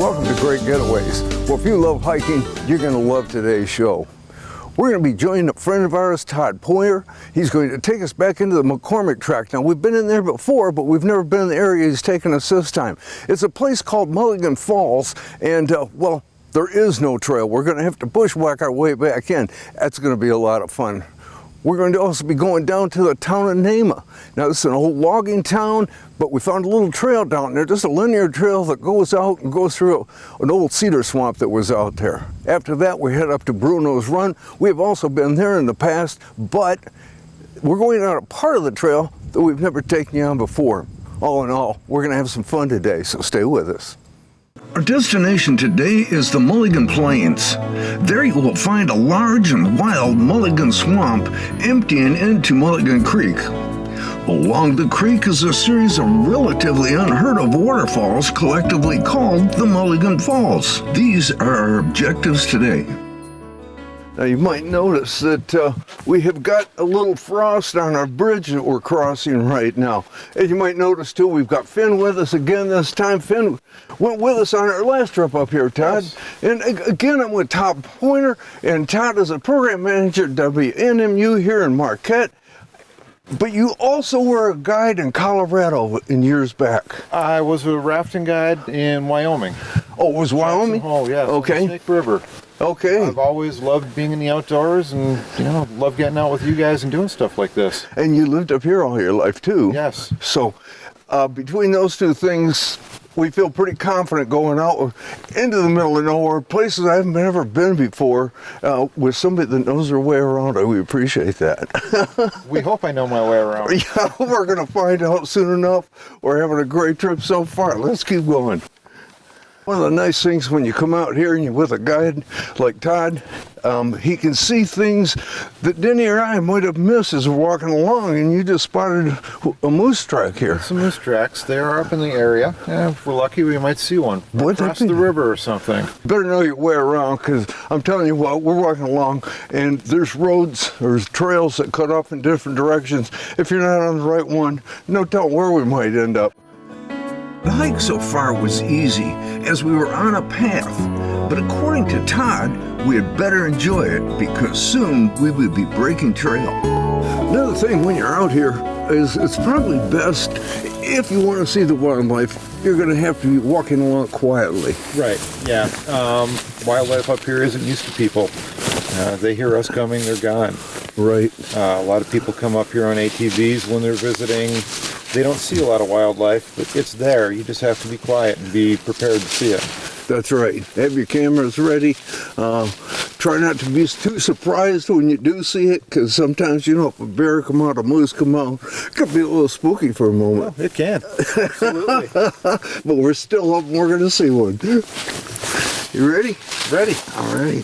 Welcome to Great Getaways. Well, if you love hiking, you're going to love today's show. We're going to be joining a friend of ours, Todd Poyer. He's going to take us back into the McCormick Tract. Now, we've been in there before, but we've never been in the area he's taken us this time. It's a place called Mulligan Falls, and, well, there is no trail. We're going to have to bushwhack our way back in. That's going to be a lot of fun. We're going to also be going down to the town of Nahma. Now, this is an old logging town, but we found a little trail down there, just a linear trail that goes out and goes through an old cedar swamp that was out there. After that, we head up to Bruno's Run. We have also been there in the past, but we're going on a part of the trail that we've never taken you on before. All in all, we're going to have some fun today, so stay with us. Our destination today is the Mulligan Plains. There you will find a large and wild mulligan swamp emptying into Mulligan Creek. Along the creek is a series of relatively unheard of waterfalls collectively called the Mulligan Falls. These are our objectives today. Now you might notice that we have got a little frost on our bridge that we're crossing right now. And you might notice too, we've got Finn with us again this time. Finn went with us on our last trip up here, Todd. Yes. And again, I'm with Todd Poyer, and Todd is a program manager at WNMU here in Marquette. But you also were a guide in Colorado in years back. I was a rafting guide in Wyoming. Oh, it was Wyoming? Oh, yeah. Okay. Snake River. Okay. I've always loved being in the outdoors and, love getting out with you guys and doing stuff like this. And you lived up here all your life, too. Yes. So, between those two things, we feel pretty confident going out into the middle of nowhere, places I've never been before, with somebody that knows their way around. We appreciate that. We hope I know my way around. Yeah, we're going to find out soon enough. We're having a great trip so far. Let's keep going. One of the nice things when you come out here and you're with a guide like Todd, he can see things that Denny or I might have missed as we're walking along, and you just spotted a moose track here. Some moose tracks. They are up in the area. Yeah, if we're lucky, we might see one across the river or something. Better know your way around, because I'm telling you what, we're walking along, and there's roads, there's trails that cut off in different directions. If you're not on the right one, no telling where we might end up. The hike so far was easy, as we were on a path, but according to Todd, we had better enjoy it because soon we would be breaking trail. Another thing when you're out here is it's probably best, if you want to see the wildlife, you're going to have to be walking along quietly. Right, yeah. Wildlife up here isn't used to people. They hear us coming, they're gone. Right. A lot of people come up here on ATVs when they're visiting. They don't see a lot of wildlife, but it's there. You just have to be quiet and be prepared to see it. That's right. Have your cameras ready. Try not to be too surprised when you do see it, because sometimes, if a bear come out, a moose come out, it could be a little spooky for a moment. Well, it can. Absolutely. But we're still up and we're going to see one. You ready? Ready. All right.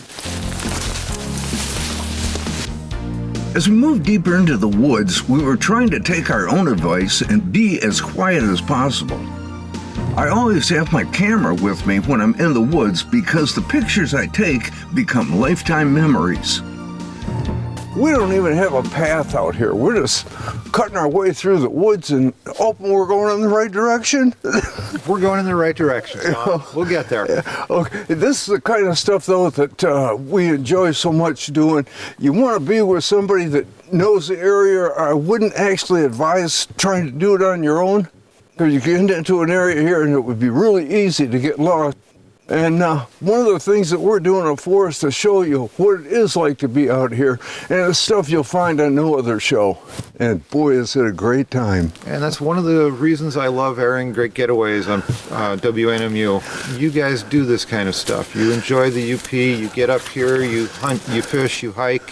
As we moved deeper into the woods, we were trying to take our own advice and be as quiet as possible. I always have my camera with me when I'm in the woods because the pictures I take become lifetime memories. We don't even have a path out here. We're just cutting our way through the woods and hoping we're going in the right direction. We're going in the right direction, Tom. We'll get there. Okay. This is the kind of stuff, though, that we enjoy so much doing. You want to be with somebody that knows the area. I wouldn't actually advise trying to do it on your own, because you get into an area here and it would be really easy to get lost. And one of the things that we're doing it for is to show you what it is like to be out here, and it's stuff you'll find on no other show. And boy, is it a great time. And that's one of the reasons I love airing Great Getaways on WNMU. You guys do this kind of stuff. You enjoy the UP, you get up here, you hunt, you fish, you hike.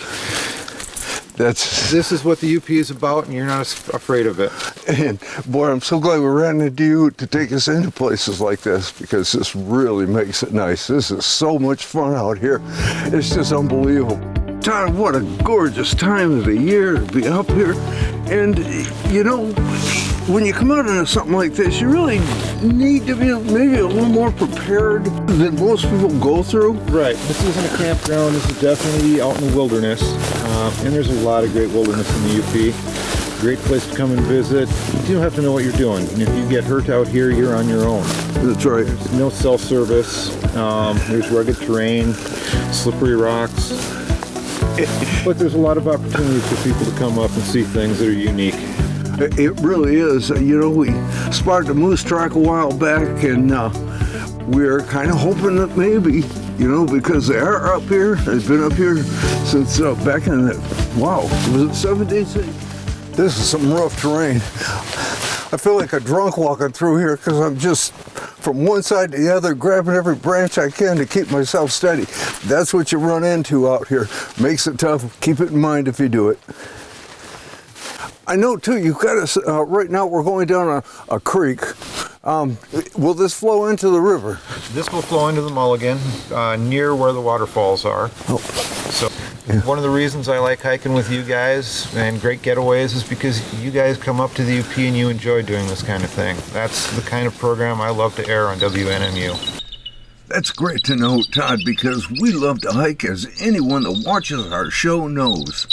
This is what the UP is about, and you're not afraid of it. And boy, I'm so glad we ran into you to take us into places like this, because this really makes it nice. This is so much fun out here. It's just unbelievable. Todd, what a gorgeous time of the year to be up here. And you know, when you come out into something like this, you really need to be maybe a little more prepared than most people go through. Right. This isn't a campground. This is definitely out in the wilderness. And there's a lot of great wilderness in the UP. Great place to come and visit. You do have to know what you're doing. And if you get hurt out here, you're on your own. That's right. There's no cell service. There's rugged terrain, slippery rocks. But there's a lot of opportunities for people to come up and see things that are unique. It really is. You know, we spotted a moose track a while back, and we're kind of hoping that maybe, you know, because they are up here, they've been up here since back in the, wow, was it 70s? This is some rough terrain. I feel like a drunk walking through here because I'm just from one side to the other, grabbing every branch I can to keep myself steady. That's what you run into out here. Makes it tough. Keep it in mind if you do it. I know too, you've got us, right now we're going down a creek. Will this flow into the river? This will flow into the Mulligan, near where the waterfalls are. Oh. So one of the reasons I like hiking with you guys and Great Getaways is because you guys come up to the UP and you enjoy doing this kind of thing. That's the kind of program I love to air on WNMU. That's great to know, Todd, because we love to hike, as anyone that watches our show knows.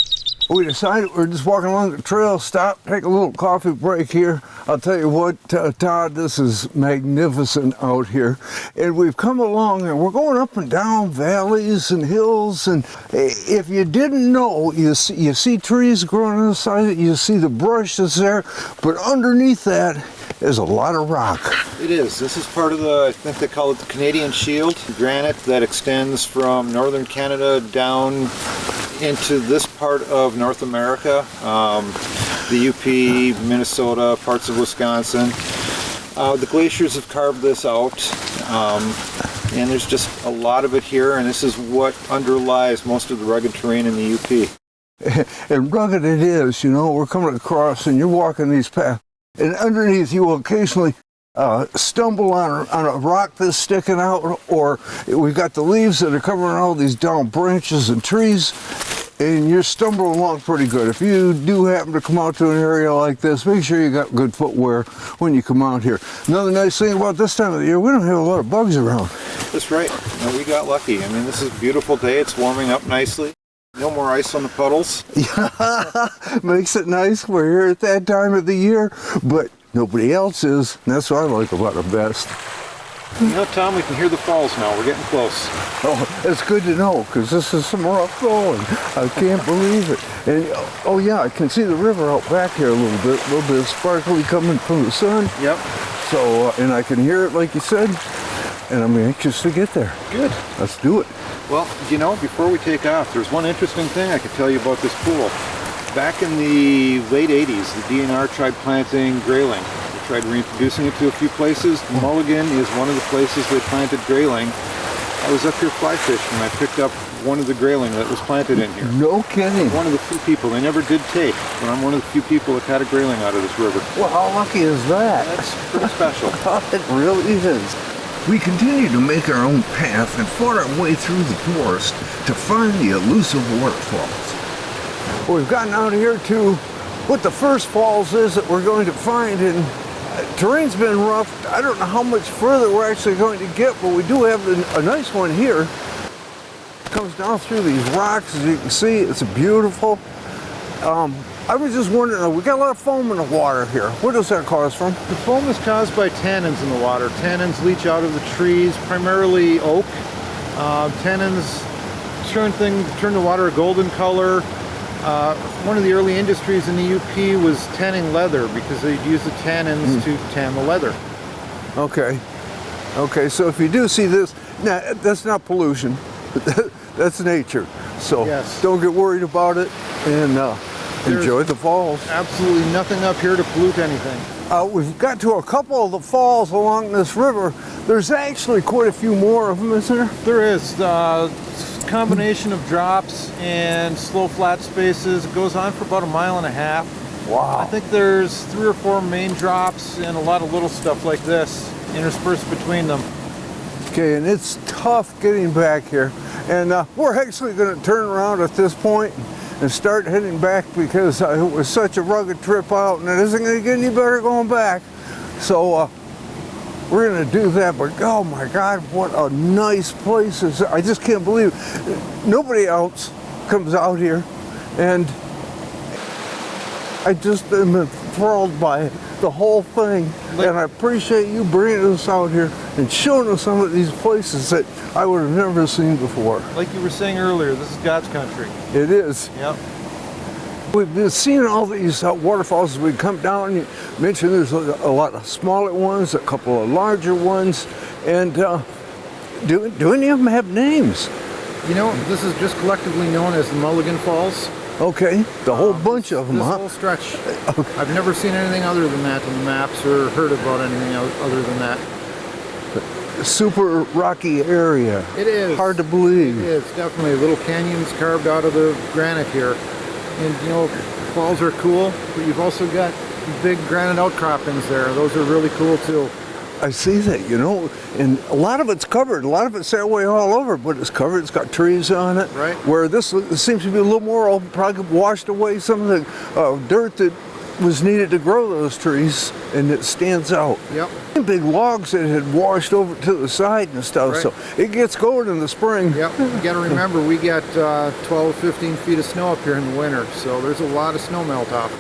We decided we're just walking along the trail, stop, take a little coffee break here. I'll tell you what, Todd, this is magnificent out here. And we've come along and we're going up and down valleys and hills. And if you didn't know, you see trees growing on the side, you see the brush that's there, but underneath that is a lot of rock. It is. This is part of the, I think they call it the Canadian Shield, granite that extends from northern Canada down into this part of North America, the UP, Minnesota, parts of Wisconsin. The glaciers have carved this out, and there's just a lot of it here, and this is what underlies most of the rugged terrain in the UP. And rugged it is, you know, we're coming across and you're walking these paths, and underneath you will occasionally stumble on a rock that's sticking out, or we've got the leaves that are covering all these down branches and trees, and you're stumbling along pretty good. If you do happen to come out to an area like this, make sure you got good footwear when you come out here. Another nice thing about this time of the year, we don't have a lot of bugs around. That's right. No, we got lucky. I mean, this is a beautiful day. It's warming up nicely. No more ice on the puddles. Yeah, makes it nice. We're here at that time of the year, but nobody else is. And that's what I like about it best. You know, Tom, we can hear the falls now. We're getting close. Oh, it's good to know, because this is some rough going. I can't believe it. And oh yeah, I can see the river out back here a little bit of sparkly coming from the sun. Yep. So, and I can hear it like you said, and I'm anxious to get there. Good. Let's do it. Well, you know, before we take off, there's one interesting thing I could tell you about this pool. Back in the late 80s, the DNR tried planting grayling. They tried reintroducing it to a few places. Mulligan is one of the places they planted grayling. I was up here fly fishing and I picked up one of the grayling that was planted in here. No kidding. One of the few people. They never did take, but I'm one of the few people that caught a grayling out of this river. Well, how lucky is that? That's pretty special. It really is. We continue to make our own path and fought our way through the forest to find the elusive waterfalls. Well, we've gotten out here to what the first falls is that we're going to find, and terrain's been rough. I don't know how much further we're actually going to get, but we do have a nice one here. It comes down through these rocks, as you can see. It's beautiful. I was just wondering, we got a lot of foam in the water here. Where does that cause from? The foam is caused by tannins in the water. Tannins leach out of the trees, primarily oak. Tannins turn the water a golden color. One of the early industries in the UP was tanning leather because they'd use the tannins to tan the leather. Okay. Okay, so if you do see this, Now, that's not pollution. That's nature. So Yes. don't get worried about it, and enjoy the falls. Absolutely nothing up here to pollute anything. We've got to a couple of the falls along this river. There's actually quite a few more of them, isn't there? There is. Combination of drops and slow flat spaces. It goes on for about a mile and a half. Wow. I think there's 3 or 4 main drops and a lot of little stuff like this interspersed between them. Okay, and it's tough getting back here. And we're actually going to turn around at this point and start heading back because it was such a rugged trip out and it isn't going to get any better going back. So we're going to do that, but oh my God, what a nice place. I just can't believe it. Nobody else comes out here, and I just am enthralled by the whole thing. And I appreciate you bringing us out here and showing us some of these places that I would have never seen before. Like you were saying earlier, this is God's country. It is. Yep. We've been seeing all these waterfalls as we come down. You mentioned there's a lot of smaller ones, a couple of larger ones, and do any of them have names? You know, this is just collectively known as the Mulligan Falls. Okay, the whole bunch of them, This huh? whole stretch. I've never seen anything other than that in the maps or heard about anything other than that. Super rocky area. It is. Hard to believe. It is, definitely. Little canyons carved out of the granite here. And, you know, falls are cool, but you've also got big granite outcroppings there. Those are really cool, too. I see that, you know, and a lot of it's covered. A lot of it's that way all over, but it's covered. It's got trees on it. Right. Where this seems to be a little more open, probably washed away some of the dirt that was needed to grow those trees, and it stands out. Yep. Big logs that had washed over to the side and stuff, Right. so it gets going in the spring. Yep. You got to remember, we got 12, 15 feet of snow up here in the winter, so there's a lot of snow melt off.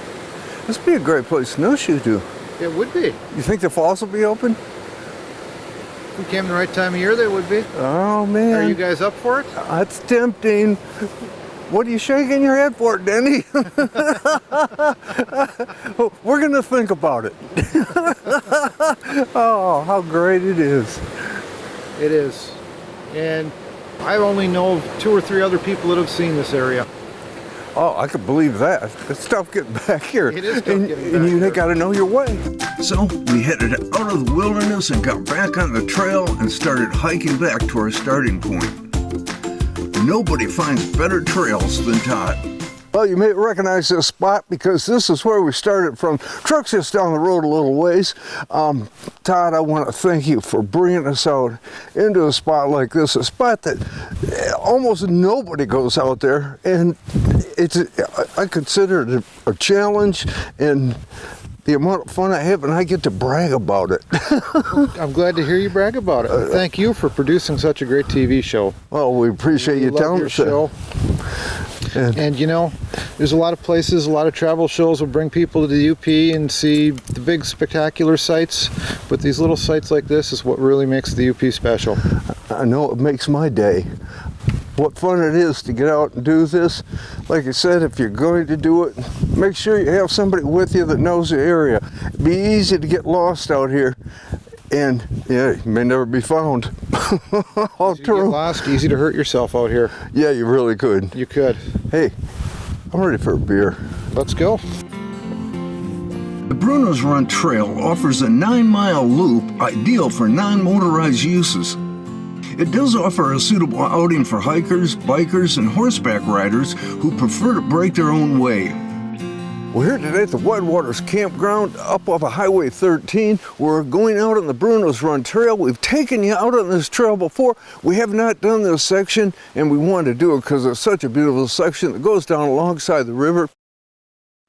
This would be a great place to snowshoe to. It would be. You think the falls will be open? If we came the right time of year, they would be. Oh, man. Are you guys up for it? That's tempting. What are you shaking your head for, Denny? We're going to think about it. Oh, how great it is. It is. And I only know of 2 or 3 other people that have seen this area. Oh, I could believe that. It's tough getting back here. It is tough and, getting and back you here. got to know your way. So we headed out of the wilderness and got back on the trail and started hiking back to our starting point. Nobody finds better trails than Todd. Well, you may recognize this spot because this is where we started from. Truck's just down the road a little ways. Todd, I want to thank you for bringing us out into a spot like this, a spot that almost nobody goes out there, and I consider it a challenge, and the amount of fun I have, and I get to brag about it. I'm glad to hear you brag about it. Thank you for producing such a great TV show. Well, we appreciate you love telling your us that. show. And you know, there's a lot of places, a lot of travel shows will bring people to the UP and see the big spectacular sites, but these little sites like this is what really makes the UP special. I know it makes my day. What fun it is to get out and do this. Like I said, if you're going to do it, make sure you have somebody with you that knows the area. It'd be easy to get lost out here, and yeah, you may never be found. All Easy to get true. lost, easy to hurt yourself out here. Yeah, you really could. You could. Hey, I'm ready for a beer. Let's go. The Bruno's Run Trail offers a 9-mile loop ideal for non-motorized uses. It does offer a suitable outing for hikers, bikers, and horseback riders who prefer to break their own way. We're here today at the Whitewaters Campground up off of Highway 13. We're going out on the Bruno's Run Trail. We've taken you out on this trail before. We have not done this section, and we wanted to do it because it's such a beautiful section that goes down alongside the river.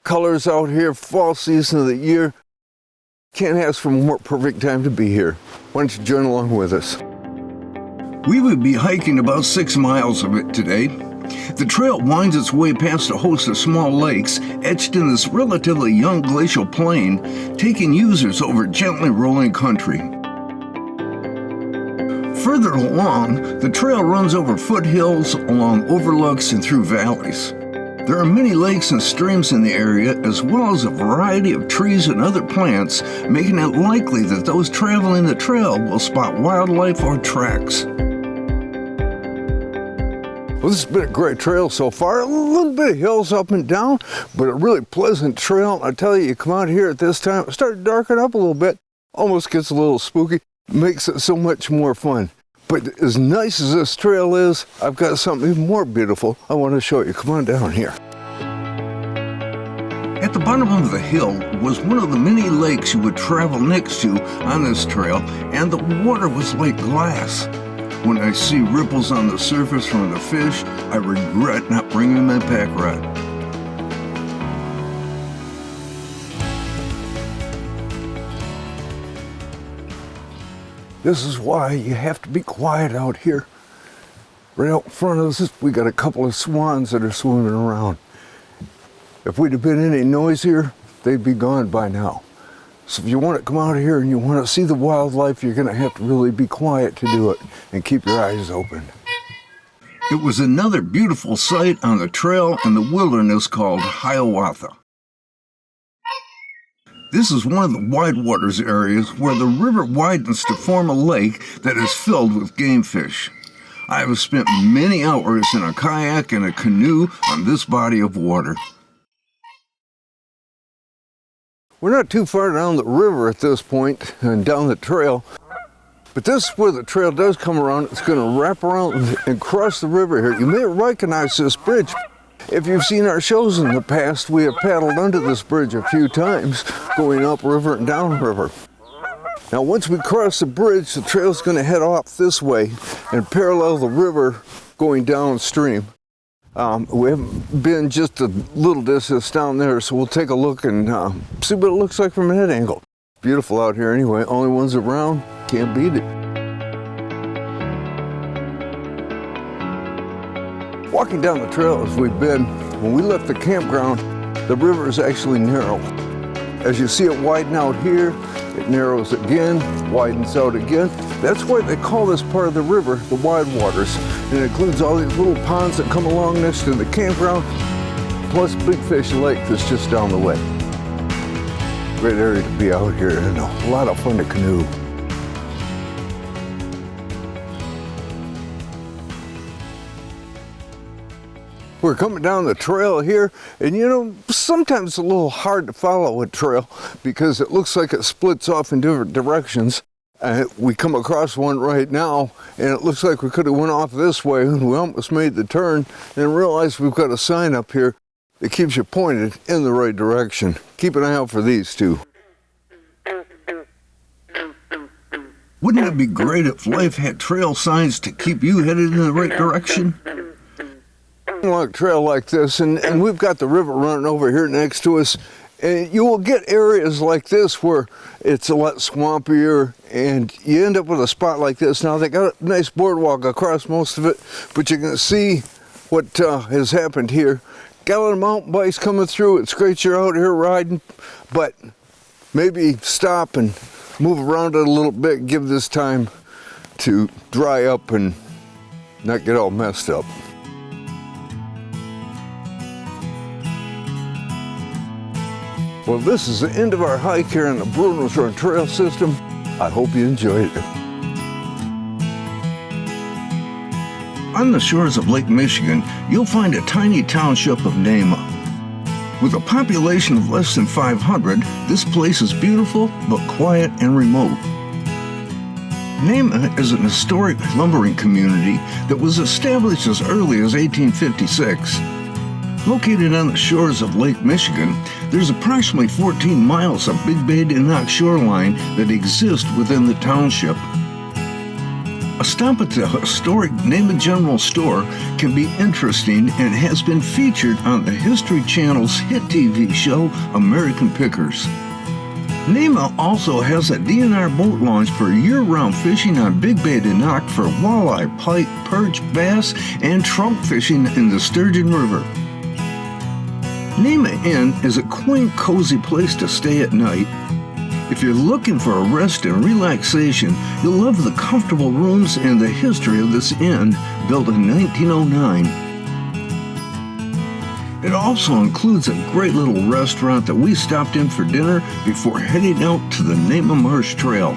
Colors out here, fall season of the year. Can't ask for a more perfect time to be here. Why don't you join along with us? We would be hiking about 6 miles of it today. The trail winds its way past a host of small lakes etched in this relatively young glacial plain, taking users over gently rolling country. Further along, the trail runs over foothills, along overlooks, and through valleys. There are many lakes and streams in the area, as well as a variety of trees and other plants, making it likely that those traveling the trail will spot wildlife or tracks. Well, this has been a great trail so far. A little bit of hills up and down, but a really pleasant trail. I tell you, you come out here at this time, it started to darken up a little bit. Almost gets a little spooky. Makes it so much more fun. But as nice as this trail is, I've got something even more beautiful I want to show you. Come on down here. At the bottom of the hill was one of the many lakes you would travel next to on this trail, and the water was like glass. When I see ripples on the surface from the fish, I regret not bringing my pack rod. This is why you have to be quiet out here. Right out in front of us, we got a couple of swans that are swimming around. If we'd have been any noisier, they'd be gone by now. So if you want to come out here and you want to see the wildlife, you're going to have to really be quiet to do it and keep your eyes open. It was another beautiful sight on the trail in the wilderness called Hiawatha. This is one of the wide waters areas where the river widens to form a lake that is filled with game fish. I have spent many hours in a kayak and a canoe on this body of water. We're not too far down the river at this point and down the trail, but this is where the trail does come around. It's going to wrap around and cross the river here. You may recognize this bridge. If you've seen our shows in the past, we have paddled under this bridge a few times, going upriver and downriver. Now once we cross the bridge, the trail's going to head off this way and parallel the river going downstream. We haven't been just a little distance down there, so we'll take a look and see what it looks like from that angle. Beautiful out here anyway, only ones around, can't beat it. Walking down the trail as we've been, when we left the campground, the river is actually narrow. As you see it widen out here, it narrows again, widens out again. That's why they call this part of the river the Wide Waters. And it includes all these little ponds that come along next to the campground, plus Big Fish Lake that's just down the way. Great area to be out here and a lot of fun to canoe. We're coming down the trail here, and you know, sometimes it's a little hard to follow a trail because it looks like it splits off in different directions. We come across one right now, and it looks like we could have went off this way, and we almost made the turn, and realized we've got a sign up here that keeps you pointed in the right direction. Keep an eye out for these two. Wouldn't it be great if life had trail signs to keep you headed in the right direction? Like a trail like this, and we've got the river running over here next to us, and you will get areas like this where it's a lot swampier, and you end up with a spot like this. Now they got a nice boardwalk across most of it, but you can see what has happened here. Got a lot of mountain bikes coming through. It's great you're out here riding, but maybe stop and move around it a little bit, give this time to dry up and not get all messed up. Well, this is the end of our hike here on the Bruno's Run Trail System. I hope you enjoyed it. On the shores of Lake Michigan, you'll find a tiny township of Nahma. With a population of less than 500, this place is beautiful but quiet and remote. Nahma is an historic lumbering community that was established as early as 1856. Located on the shores of Lake Michigan, there's approximately 14 miles of Big Bay to Knock shoreline that exist within the township. A stop at the historic Nahma General Store can be interesting and has been featured on the History Channel's hit TV show American Pickers. Nahma also has a DNR boat launch for year-round fishing on Big Bay to Knock for walleye, pike, perch, bass, and trout fishing in the Sturgeon River. Nahma Inn is a quaint, cozy place to stay at night. If you're looking for a rest and relaxation, you'll love the comfortable rooms and the history of this inn, built in 1909. It also includes a great little restaurant that we stopped in for dinner before heading out to the Nahma Marsh Trail.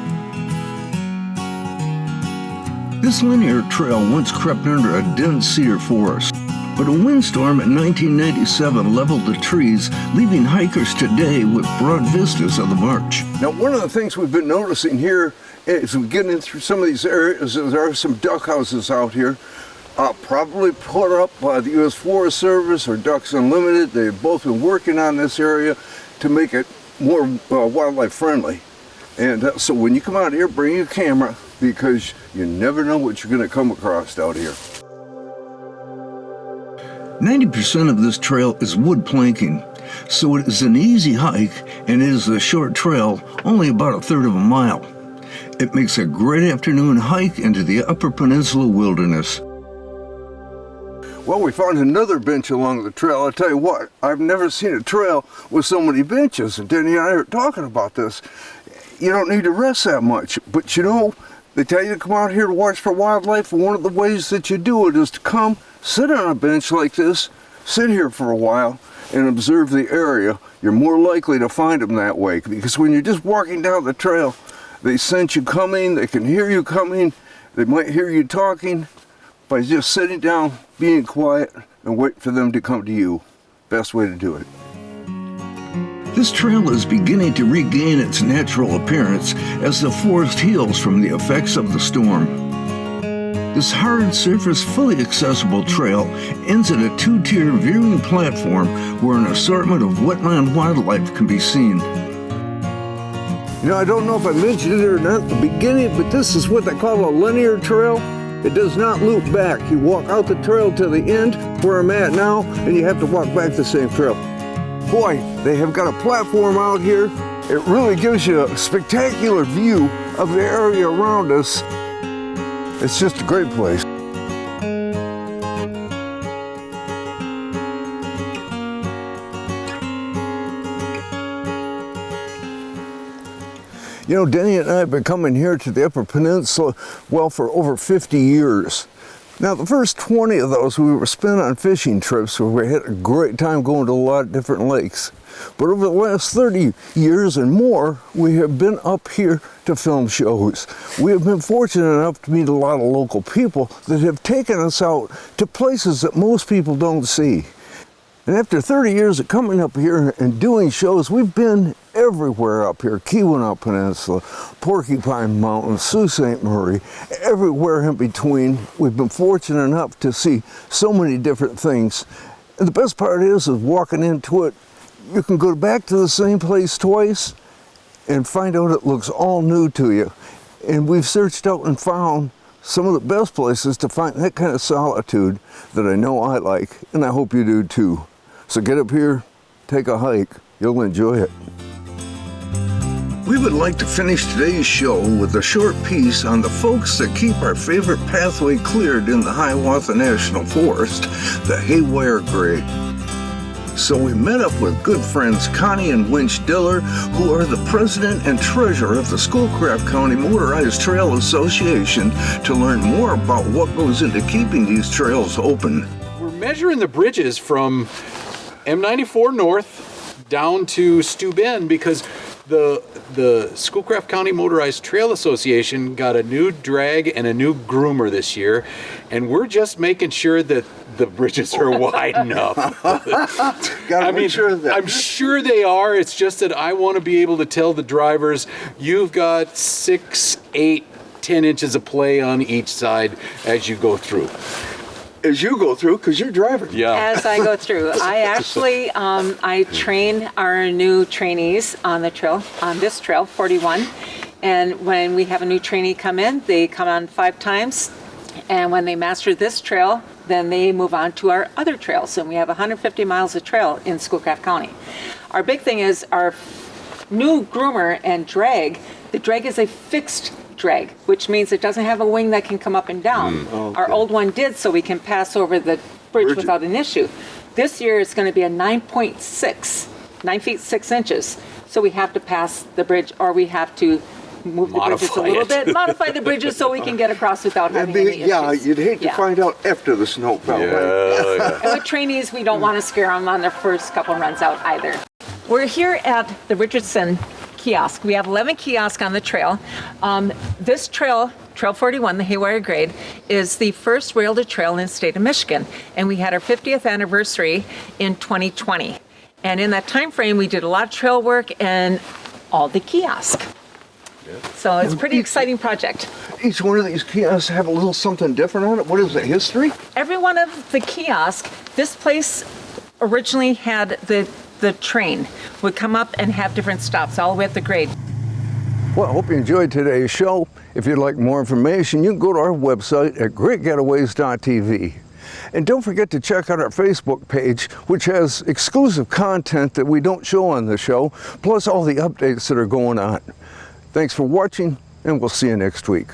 This linear trail once crept under a dense cedar forest, but a windstorm in 1997 leveled the trees, leaving hikers today with broad vistas of the march. Now, one of the things we've been noticing here as we get in through some of these areas is there are some duck houses out here, probably put up by the U.S. Forest Service or Ducks Unlimited. They've both been working on this area to make it more wildlife friendly. And so when you come out here, bring your camera, because you never know what you're going to come across out here. 90% of this trail is wood planking, so it is an easy hike and it is a short trail, only about a third of a mile. It makes a great afternoon hike into the Upper Peninsula wilderness. Well, we found another bench along the trail. I'll tell you what, I've never seen a trail with so many benches, and Denny and I are talking about this. You don't need to rest that much, but you know, they tell you to come out here to watch for wildlife, and one of the ways that you do it is to come, sit on a bench like this, sit here for a while, and observe the area. You're more likely to find them that way, because when you're just walking down the trail, they sense you coming, they can hear you coming, they might hear you talking. By just sitting down, being quiet, and wait for them to come to you. Best way to do it. This trail is beginning to regain its natural appearance as the forest heals from the effects of the storm. This hard surface, fully accessible trail ends at a two-tier viewing platform where an assortment of wetland wildlife can be seen. You know, I don't know if I mentioned it or not at the beginning, but this is what they call a linear trail. It does not loop back. You walk out the trail to the end where I'm at now, and you have to walk back the same trail. Boy, they have got a platform out here. It really gives you a spectacular view of the area around us. It's just a great place. You know, Denny and I have been coming here to the Upper Peninsula, well, for over 50 years. Now, the first 20 of those we were spent on fishing trips where we had a great time going to a lot of different lakes. But over the last 30 years and more, we have been up here to film shows. We have been fortunate enough to meet a lot of local people that have taken us out to places that most people don't see. And after 30 years of coming up here and doing shows, we've been everywhere up here. Keweenaw Peninsula, Porcupine Mountain, Sault Ste. Marie, everywhere in between. We've been fortunate enough to see so many different things. And the best part is walking into it, you can go back to the same place twice and find out it looks all new to you. And we've searched out and found some of the best places to find that kind of solitude that I know I like, and I hope you do too. So get up here, take a hike, you'll enjoy it. We would like to finish today's show with a short piece on the folks that keep our favorite pathway cleared in the Hiawatha National Forest, the Haywire Grade. So we met up with good friends Connie and Winch Diller, who are the president and treasurer of the Schoolcraft County Motorized Trail Association, to learn more about what goes into keeping these trails open. We're measuring the bridges from M94 North down to Stew Bend because the Schoolcraft County Motorized Trail Association got a new drag and a new groomer this year, and we're just making sure that the bridges are wide enough. Gotta make sure of that. I'm sure they are. It's just that I want to be able to tell the drivers, you've got 6, 8, 10 inches of play on each side as you go through. As you go through, because you're driving. Yeah. As I go through, I actually I train our new trainees on the trail, on this trail 41, and when we have a new trainee come in, they come on 5 times, and when they master this trail, then they move on to our other trails, and we have 150 miles of trail in Schoolcraft County. Our big thing is our new groomer and drag. The drag is a fixed drag, which means it doesn't have a wing that can come up and down. Okay. Our old one did, so we can pass over the bridge without an issue. This year it's going to be a 9.6, 9 feet 6 inches. So we have to pass the bridge, or we have to move the bridges a little bit, modify the bridges so we can get across without having any issues. Yeah, you'd hate to find out after the snow fell. Right? And with trainees, we don't want to scare them on their first couple runs out either. We're here at the Richardson kiosk. We have 11 kiosks on the trail. This trail Trail 41, the Haywire Grade, is the first rail-to trail in the state of Michigan. And we had our 50th anniversary in 2020. And in that time frame, we did a lot of trail work and all the kiosks. So it's a pretty exciting project. Each one of these kiosks have a little something different on it. What is the history? Every one of the kiosks, this place originally had the train would come up and have different stops all the way up the grade. Well, I hope you enjoyed today's show. If you'd like more information, you can go to our website at greatgetaways.tv. And don't forget to check out our Facebook page, which has exclusive content that we don't show on the show, plus all the updates that are going on. Thanks for watching, and we'll see you next week.